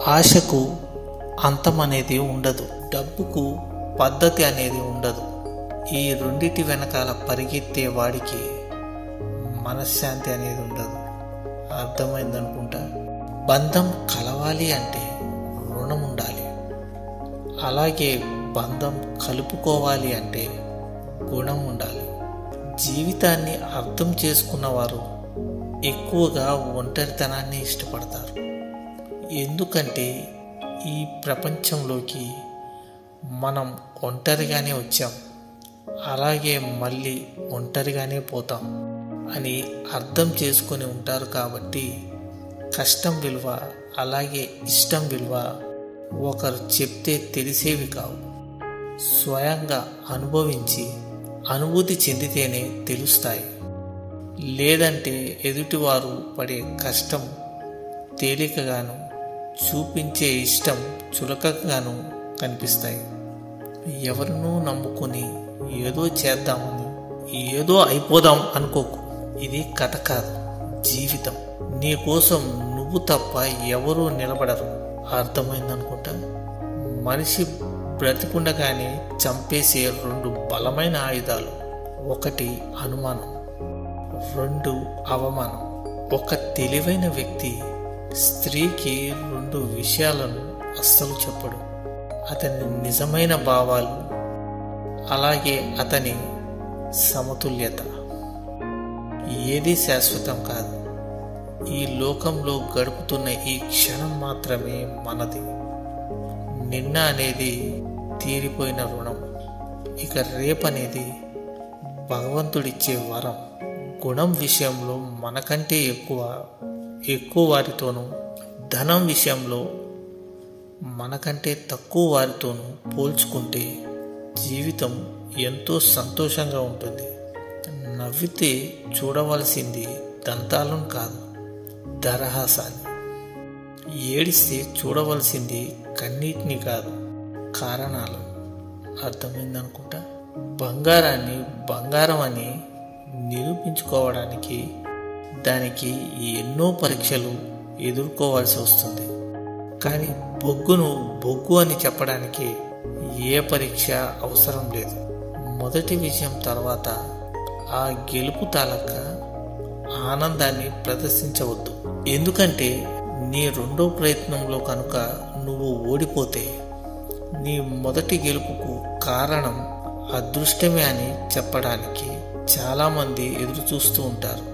ఆశకు అంతం అనేది ఉండదు, డబ్బుకు పద్ధతి అనేది ఉండదు. ఈ రెండిటి వెనకాల పరిగెత్తే వాడికి మనశ్శాంతి అనేది ఉండదు. అర్థమైందనుకుంటా. బంధం కలవాలి అంటే రుణం ఉండాలి, అలాగే బంధం కలుపుకోవాలి అంటే గుణం ఉండాలి. జీవితాన్ని అర్థం చేసుకున్నవారు ఎక్కువగా ఒంటరితనాన్ని ఇష్టపడతారు. ఎందుకంటే ఈ ప్రపంచంలోకి మనం ఒంటరిగానే వచ్చాం, అలాగే మళ్ళీ ఒంటరిగానే పోతాం అని అర్థం చేసుకొని ఉంటారు. కాబట్టి కష్టం విలువ అలాగే ఇష్టం విలువ ఒకరు చెప్తే తెలిసేవి కావు, స్వయంగా అనుభవించి అనుభూతి చెందితేనే తెలుస్తాయి. లేదంటే ఎదుటివారు పడే కష్టం తేలికగాను, చూపించే ఇష్టం చులకగాను కనిపిస్తాయి. ఎవరినూ నమ్ముకొని ఏదో చేద్దామని ఏదో అయిపోదాం అనుకోకు. ఇది కథ కాదు, జీవితం. నీ కోసం నువ్వు తప్ప ఎవరూ నిలబడరు. అర్థమైందనుకుంటా. మనిషి బ్రతికుండగానే చంపేసే 2 బలమైన ఆయుధాలు: 1 అనుమానం, 2 అవమానం. ఒక తెలివైన వ్యక్తి స్త్రీకి 2 విషయాలను అస్సలు చెప్పడు: అతని నిజమైన భావాలు, అలాగే అతని సమతుల్యత. ఏది శాశ్వతం కాదు. ఈ లోకంలో గడుపుతున్న ఈ క్షణం మాత్రమే మనది. నిన్న అనేది తీరిపోయిన రుణం, ఇక రేపనేది భగవంతుడిచ్చే వరం. గుణం విషయంలో మనకంటే ఎక్కువ వారితోనూ, ధనం విషయంలో మనకంటే తక్కువ వారితోనూ పోల్చుకుంటే జీవితం ఎంతో సంతోషంగా ఉంటుంది. నవ్వితే చూడవలసింది దంతాలను కాదు, దరహాసాన్ని. ఏడిస్తే చూడవలసింది కన్నీటిని కాదు, కారణాలు. అర్థమైందనుకుంటా. బంగారాన్ని బంగారం అని నిరూపించుకోవడానికి దానికి ఎన్నో పరీక్షలు ఎదుర్కోవాల్సి వస్తుంది. కానీ బొగ్గును బొగ్గు అని చెప్పడానికి ఏ పరీక్ష అవసరం లేదు. మొదటి విజయం తర్వాత ఆ గెలుపు తాలూక ఆనందాన్ని ప్రదర్శించవద్దు. ఎందుకంటే నీ 2వ ప్రయత్నంలో కనుక నువ్వు ఓడిపోతే నీ మొదటి గెలుపుకు కారణం అదృష్టమే అని చెప్పడానికి చాలామంది ఎదురు చూస్తూ ఉంటారు.